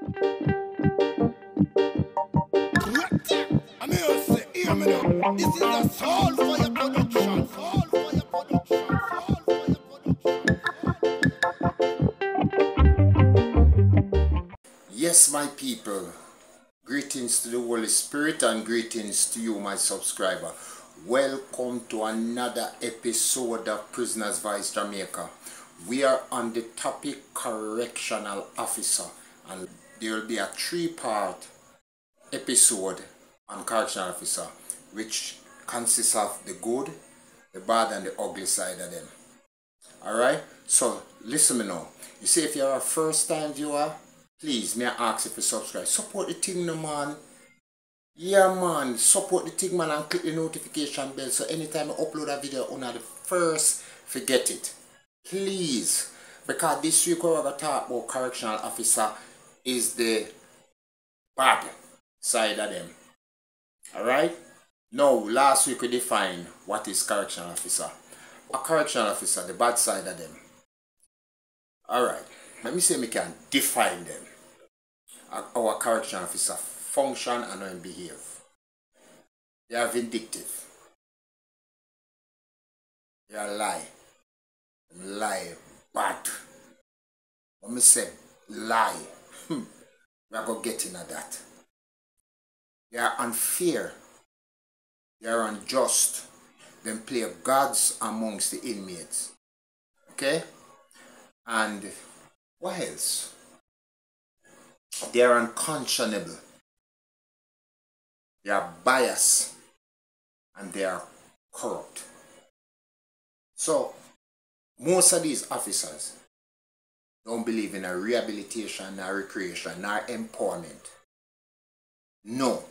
I mean, I say, hear me now. This is a soul fire production. Soul fire production. Soul fire production. Yes, my people. Greetings to the Holy Spirit and greetings to you, my subscriber. Welcome to another episode of Prisoners Voice Jamaica. We are on the topic correctional officer, and there will be a three-part episode on correctional officer, which consists of the good, the bad, and the ugly side of them. Alright, so listen me now. You see, if you're a first-time viewer, please, may I ask if you subscribe. Support the thing, no man. Yeah, man. Support the thing, man, and click the notification bell so anytime I upload a video, you're the first, forget it. Please. Because this week we're going to talk about correctional officer is the bad side of them. Alright? Now, last week we defined what is correctional officer. A correctional officer, the bad side of them. Alright. Let me say we can define them. Our correctional officer function and how they behave. They are vindictive. They are lie. Lie bad. When we say lie, we are going to get into that. They are unfair. They are unjust. They play gods amongst the inmates. Okay? And what else? They are unconscionable. They are biased. And they are corrupt. So, most of these officers don't believe in a rehabilitation, nor recreation, nor empowerment. No.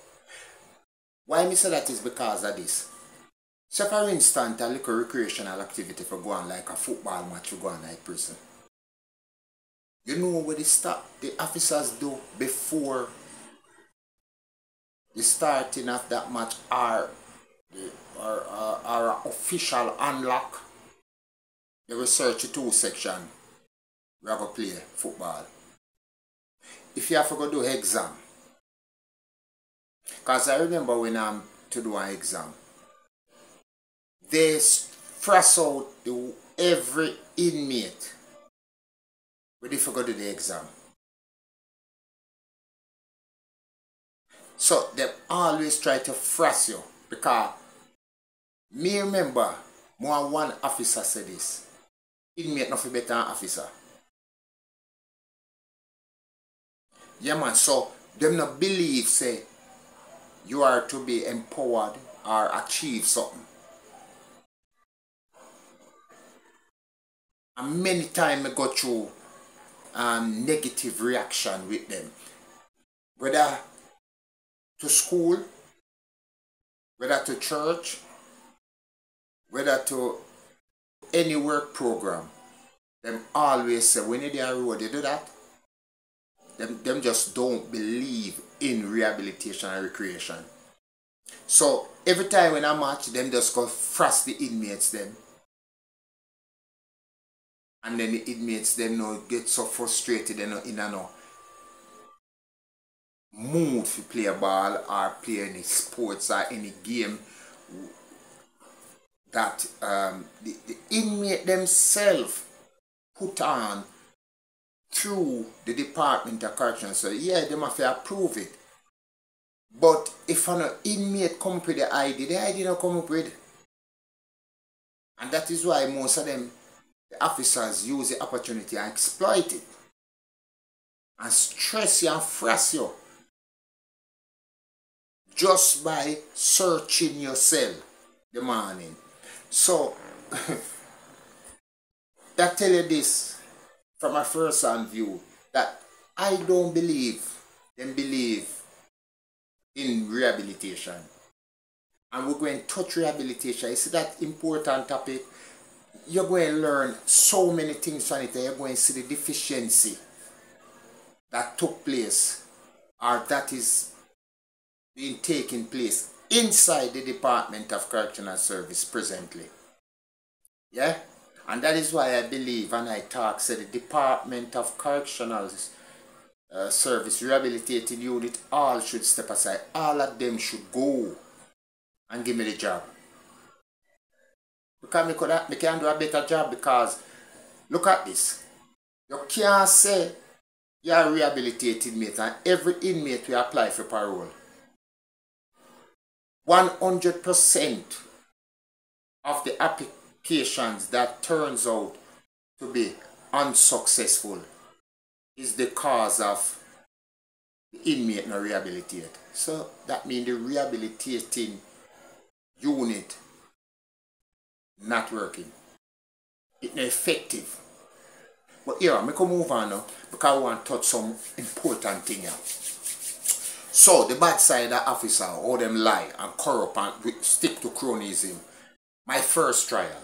Why I say that is because of this. So for instance, a little recreational activity for go on like a football match, for go on like prison. You know what the officers do before the starting of that match or official unlock? They will search the 2 section. We are going to play football. If you have to go do exam, because I remember when I'm to do an exam, they frost out every inmate when they forgot to do the exam. So they always try to frost you, because me remember more than one officer said this. Inmate nothing better than officer. Yeah, man, so them not believe say you are to be empowered or achieve something. And many times I go through negative reaction with them. Whether to school, whether to church, whether to any work program, them always say when you're on the road, you do that. Them just don't believe in rehabilitation and recreation. So every time when I match, them just go frost the inmates them. And then the inmates them now get so frustrated they not in a mood to play a ball or play any sports or any game that the inmate themselves put on through the Department of Correctional. So yeah, they must approve it. But if an inmate come up with the ID don't come up with it. And that is why most of them, the officers, use the opportunity and exploit it. And stress you and frost you. Just by searching your cell the morning. So, that tell you this from a first-hand view, that I don't believe them believe in rehabilitation. And we're going to touch rehabilitation. You see that important topic? You're going to learn so many things on it. You're going to see the deficiency that took place or that is being taking place inside the Department of Correctional Service presently. Yeah? And that is why I believe and I talk, say the Department of Correctional service rehabilitating unit, all should step aside. All of them should go and give me the job. Because me can do a better job, because look at this. You can't say you're a rehabilitated inmate and every inmate will apply for parole. 100% of the applications that turns out to be unsuccessful is the cause of the inmate not rehabilitate. So that means the rehabilitating unit not working. It's not effective. But here, I can move on now because I want to touch some important thing here. So the bad side of officer, all them lie and corrupt and stick to cronyism. My first trial.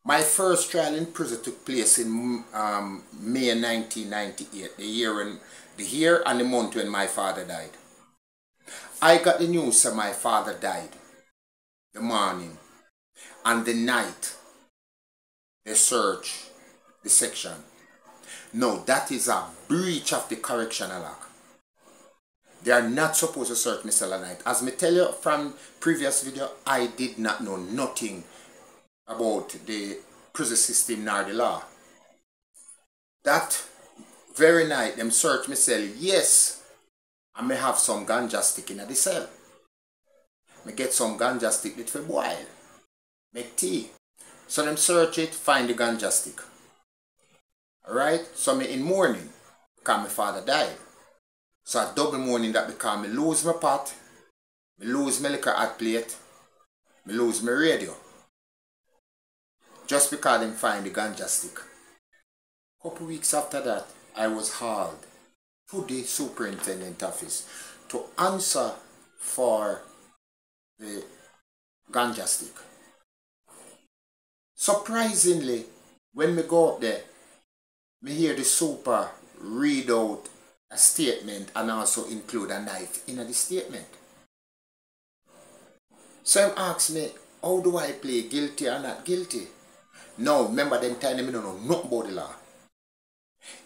My first trial in prison took place in May 1998, the year and the month when my father died. I got the news that my father died the morning, and the night they search the section. No, that is a breach of the Correctional Act. They are not supposed to search me cell at night. As me tell you from previous video, I did not know nothing about the prison system nor the law. That very night, them search me cell, yes, I may have some ganja stick in the cell. Me get some ganja stick it for boil, make tea. So them search it, find the ganja stick. Alright, so me in mourning, because my father died. So a double mourning that because me lose my pot, me lose my liquor hot plate, me lose my radio. Just because them find the ganja stick. Couple weeks after that, I was hauled to the superintendent office to answer for the ganja stick. Surprisingly, when me go up there, me hear the super read out a statement and also include a knife in the statement. So him ask me, how do I play guilty or not guilty? Now, remember them time me don't know nothing about the law.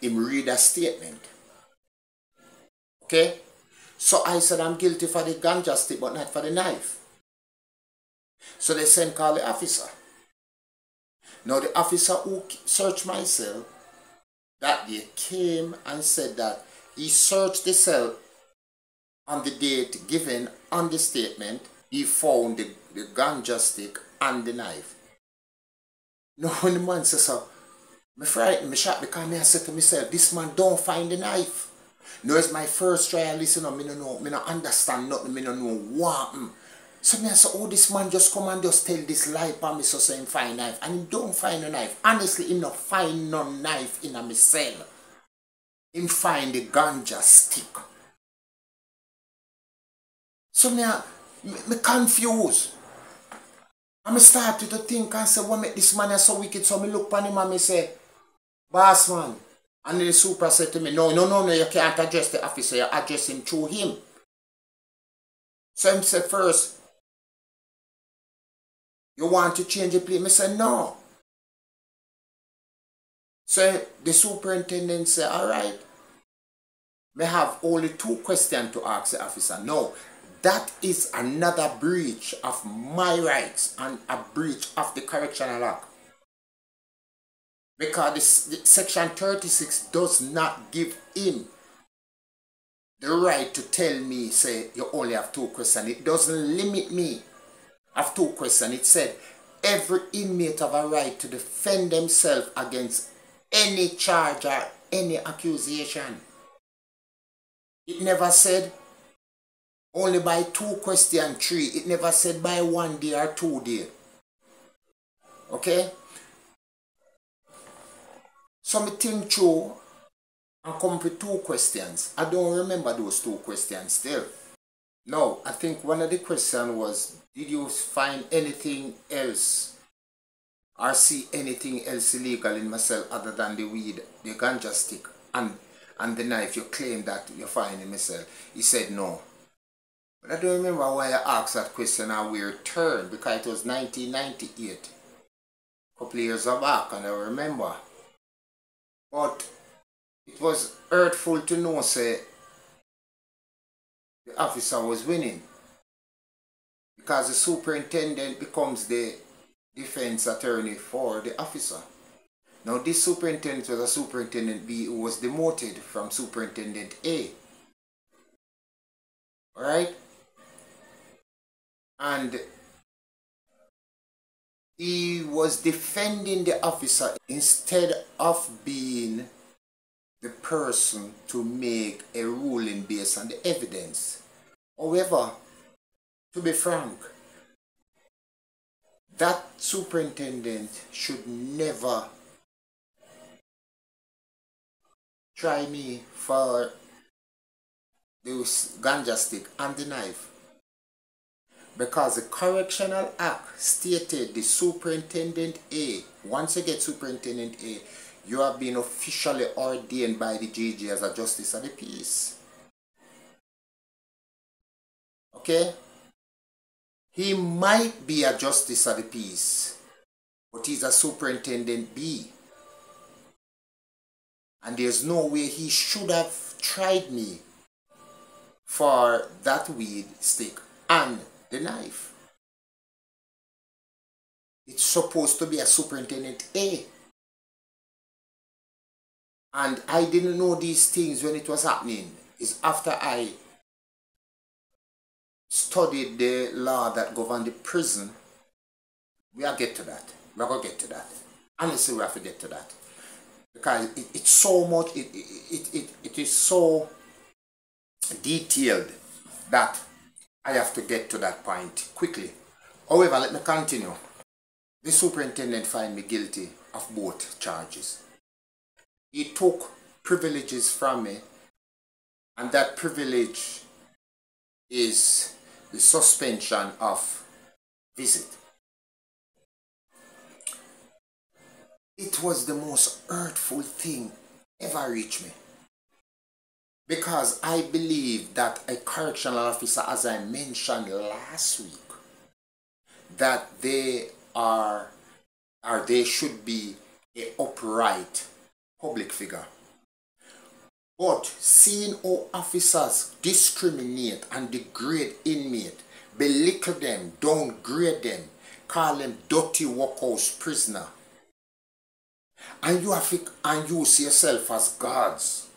Him read a statement. Okay? So I said I'm guilty for the ganja stick but not for the knife. So they sent call the officer. Now the officer who searched my cell that day came and said that he searched the cell on the date given on the statement. He found the ganja stick and the knife. Now when the man says so, me frightened, me shocked because I said to myself, this man don't find the knife. Now it's my first trial, listen up, me no know, me no understand nothing, me no know what. So me I say, oh, this man just come and just tell this lie for me so say him find knife. And he don't find a knife. Honestly, he not find no knife in my cell. Him find the ganja stick. So me confused. And me started to think and say, what make this man so wicked? So me look at him and me say, boss man. And the super said to me, no, you can't address the officer, you address him through him. So him said first, you want to change the plate? I said, no. So the superintendent said, alright. I have only 2 questions to ask the officer. No, that is another breach of my rights and a breach of the Correctional Act. Because the section 36 does not give him the right to tell me, say, you only have 2 questions. It doesn't limit me. I have 2 questions. It said, every inmate have a right to defend themselves against any charge or any accusation. It never said only by 2 questions 3. It never said by 1 day or 2 days. Okay? So me think through and come up with 2 questions. I don't remember those 2 questions still. No, I think one of the questions was, did you find anything else or see anything else illegal in my cell other than the weed, the ganja stick and the knife you claim that you find in my cell? He said no. But I don't remember why I asked that question and we returned, because it was 1998. A couple of years back and I remember. But it was hurtful to know say the officer was winning, because the superintendent becomes the defense attorney for the officer. Now this superintendent was a superintendent B who was demoted from superintendent A. Alright? And he was defending the officer instead of being the person to make a ruling based on the evidence. However, to be frank, that superintendent should never try me for the ganja stick and the knife, because the Correctional Act stated the superintendent A, once you get superintendent A, you have been officially ordained by the JG as a justice of the peace. Okay? He might be a justice of the peace, but he's a superintendent B. And there's no way he should have tried me for that weed stick and the knife. It's supposed to be a superintendent A. And I didn't know these things when it was happening. It's after I studied the law that governed the prison. We'll get to that. We're going to get to that. Honestly, we have to get to that. Because it's so much, it is so detailed that I have to get to that point quickly. However, let me continue. The superintendent found me guilty of both charges. He took privileges from me, and that privilege is the suspension of visit. It was the most hurtful thing ever reached me, because I believe that a correctional officer, as I mentioned last week, that they are or they should be an upright public figure. But seeing how officers discriminate and degrade inmates, belittle them, downgrade them, call them dirty workhouse prisoner, and you see yourself as gods,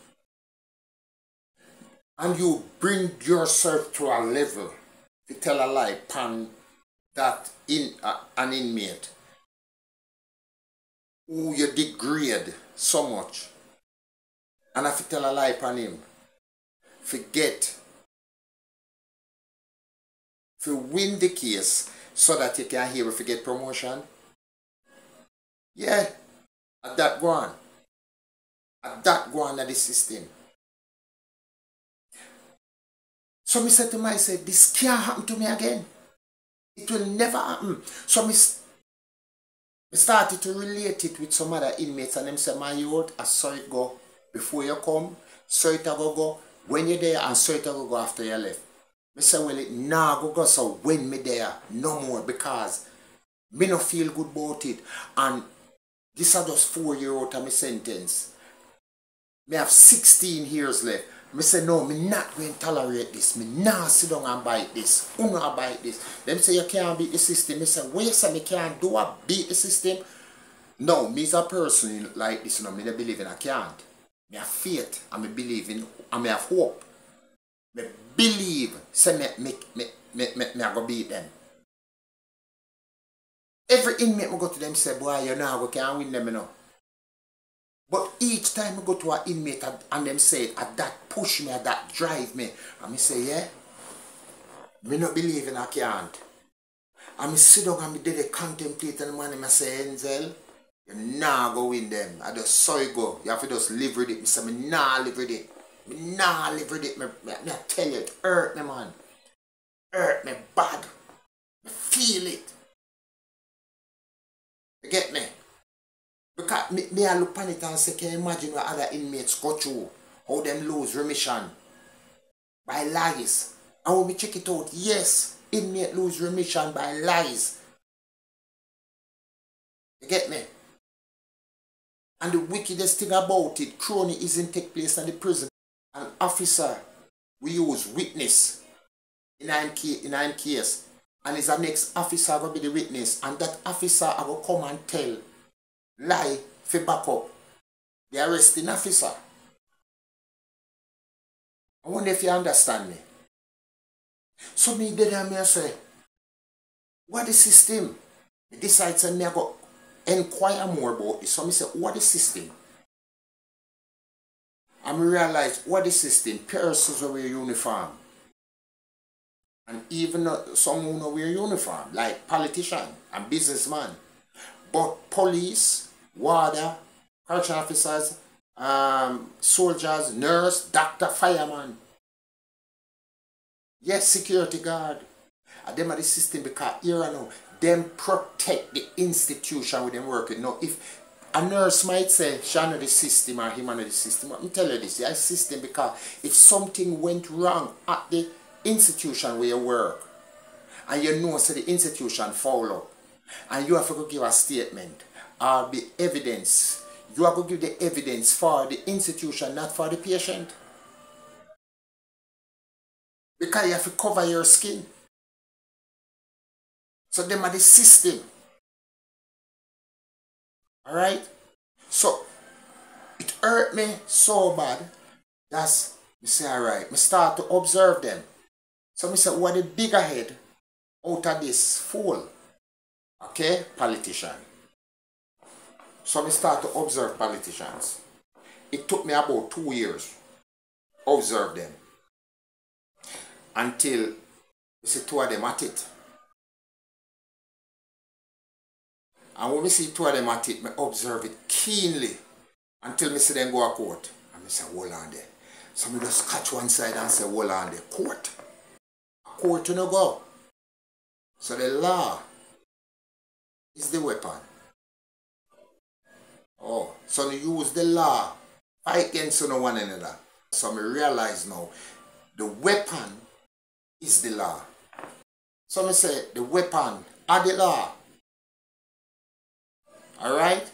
and you bring yourself to a level to tell a lie upon that an inmate who you degrade so much, and if you tell a lie upon him, forget to win the case so that you can hear if you get promotion. Yeah, at that go on. At that go on at the system. So I said to myself, this can't happen to me again. It will never happen. So I started to relate it with some other inmates, and them say, my youth, I saw it go before you come, saw it go when you're there, and saw it go after you left. I say, well, it nah go so when me there, no more, because me no feel good about it. And this is just 4 years out of my sentence. Me have 16 years left. I say, no, me not going to tolerate this. Me not sit down and bite this. Who not bite this? Them say, you can't beat the system. I say, what you say me can't do? I beat the system? No, me as a person like this, you know, me don't believe in I can't. Me have faith, and me believe in, and me have hope. Me believe, say me I go beat them. Every inmate me go to them say, boy, you know, I can't win them, you know. But each time I go to an inmate and them say it, that push me, that drive me, and me say, yeah, me not believe in I can't. And me sit down and me did contemplate and the man and I say, Enzel, you nah go win them. I just saw you go. You have to just live with it. Me say, me nah live with it. Me nah live with it. Me tell you, it hurt me, man. Hurt me bad. Me feel it. You get me? Because me I look on it and say, can you imagine what other inmates go through? How them lose remission by lies. And when we check it out, yes, inmate lose remission by lies. You get me? And the wickedest thing about it, crony isn't take place in the prison. An officer we use witness in a case. And is the next officer going to be the witness. And that officer will come and tell lie for back up the arresting officer. I wonder if you understand me. So me did and me say, what the system? I decide to me go inquire more about this. So me say, what the system? And me realize what the system, persons who wear uniform. And even some who don't wear uniform, like politician and businessman. But police, warder, correctional officers, soldiers, nurse, doctor, fireman. Yes, security guard. And them are the system because here and now, them protect the institution where them working. Now, if a nurse might say, she know the system or him know the system, let me tell you this, it's system because if something went wrong at the institution where you work, and you know so the institution follow, and you have to go give a statement or the evidence, you have to give the evidence for the institution, not for the patient. Because you have to cover your skin. So them are the system. Alright? So it hurt me so bad. That's me say alright. Me start to observe them. So me say what the bigger head out of this fool. Okay? Politician. So me start to observe politicians. It took me about 2 years. Observe them. Until you see two of them at it. And when we see two of them at it, I observe it keenly until I see them go to court. And I say, hold on there. So I just catch one side and say, hold on there. Court. Court you no go. So the law is the weapon. Oh, so you use the law fight against one another. So I realize now, the weapon is the law. So I say, the weapon are the law. Alright?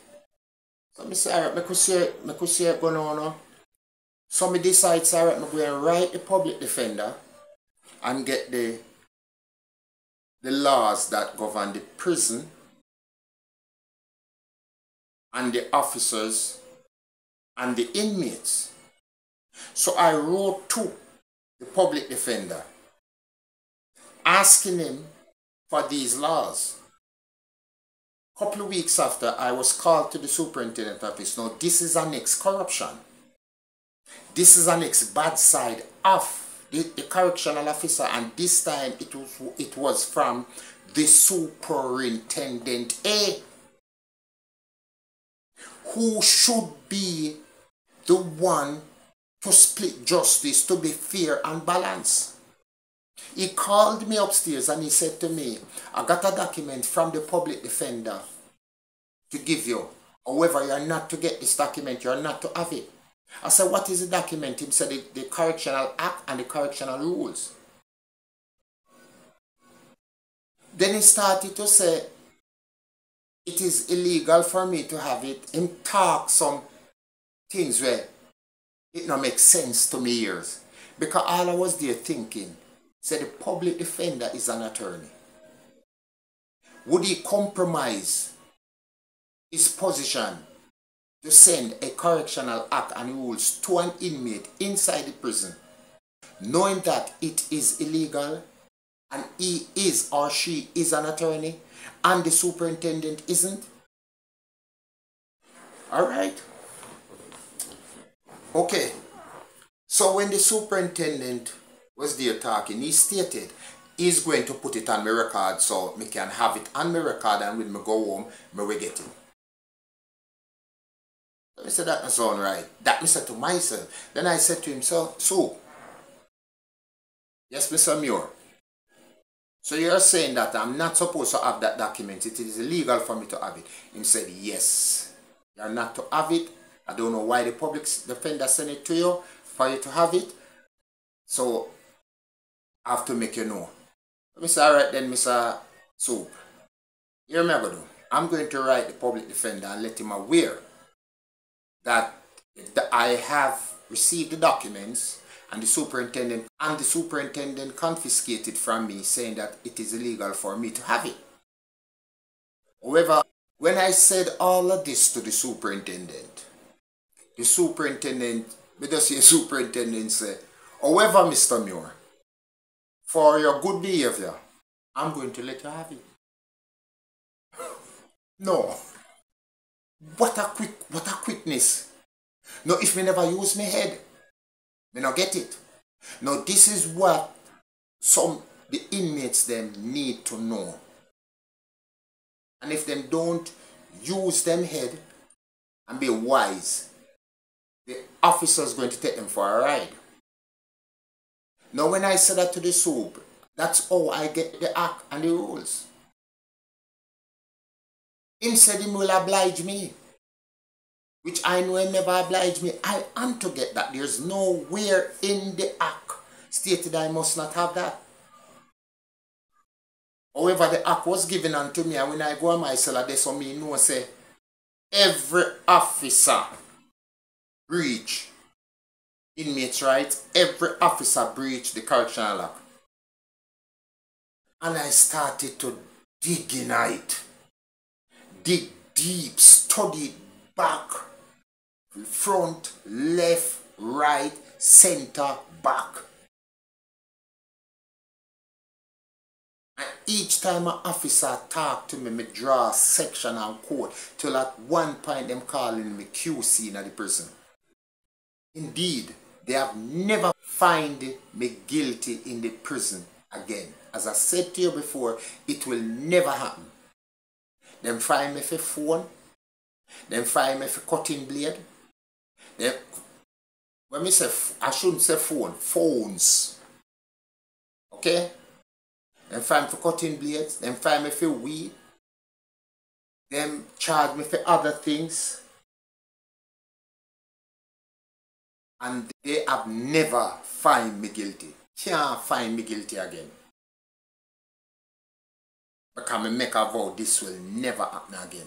So I say, alright, I could see it going on. So I decide, alright, I'm going to write the public defender and get the laws that govern the prison and the officers and the inmates. So I wrote to the public defender asking him for these laws. A couple of weeks after, I was called to the superintendent office. Now, this is an ex-corruption. This is an ex-bad side of the correctional officer, and this time it was from the superintendent A, who should be the one to split justice, to be fair and balanced. He called me upstairs and he said to me, I got a document from the public defender to give you. However, you're not to get this document, you're not to have it. I said, what is the document? He said, the Correctional Act and the Correctional Rules. Then he started to say, it is illegal for me to have it. He talk some things where it don't make sense to me ears. Because all I was there thinking, said the public defender is an attorney. Would he compromise his position to send a correctional act and rules to an inmate inside the prison, knowing that it is illegal and he is or she is an attorney and the superintendent isn't? Alright? Okay. So when the superintendent was there talking, he stated he's going to put it on my record so me can have it on my record, and when me go home, me will get it. So I said, that doesn't sound right. That I said to myself. Then I said to him, so yes, Mr. Muir. So you're saying that I'm not supposed to have that document. It is illegal for me to have it. He said, yes, you're not to have it. I don't know why the public defender sent it to you for you to have it. So I have to make you know. I said, alright then, Mr. Soup. Here me I go do. I'm going to write the public defender and let him aware that I have received the documents, and the superintendent confiscated from me, saying that it is illegal for me to have it. However, when I said all of this to the superintendent, me just say superintendent say, however, Mr. Muir, for your good behavior, I'm going to let you have it. No. What a quickness. No, if me never use my head, me not get it. Now this is what the inmates them need to know. And if them don't use them head and be wise, the officer is going to take them for a ride. Now when I said that to the soup, that's how I get the act and the rules. Him said him will oblige me, which I know he never obliged me. I am to get that. There's nowhere in the act stated I must not have that. However, the act was given unto me, and when I go on my cell, that's what me know say every officer breach inmates' rights, every officer breach the correctional act. And I started to dig in it. Dig deep, study back, front, left, right, center, back. And each time an officer talk to me, me draw a section and code till at one point them calling me QC in the prison. Indeed, they have never find me guilty in the prison again. As I said to you before, it will never happen. Them find me for phone. Them find me for cutting blade. When me say, I shouldn't say phone, phones. Okay? Them find me for cutting blades. Them find me for weed. Them charge me for other things. And they have never find me guilty. Can't find me guilty again. Because I make a vow this will never happen again.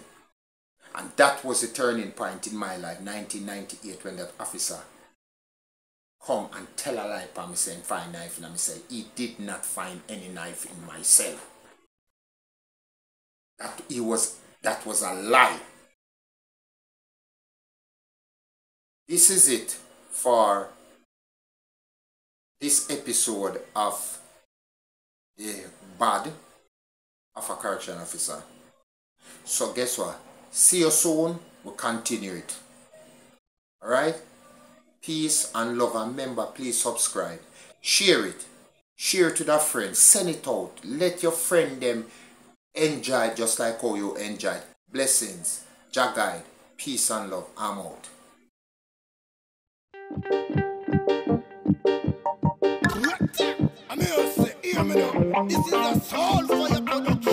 And that was the turning point in my life, 1998, when that officer come and tell a lie for me saying find knife in my cell. He did not find any knife in my cell. That was a lie. This is it for this episode of the bad of a correction officer. So guess what? See you soon. We'll continue it. Alright? Peace and love, and remember, please subscribe. Share it. Share it to that friend. Send it out. Let your friend them enjoy it just like how you enjoy it. Blessings. Jah guide. Peace and love. I'm out. This is a soul for your production.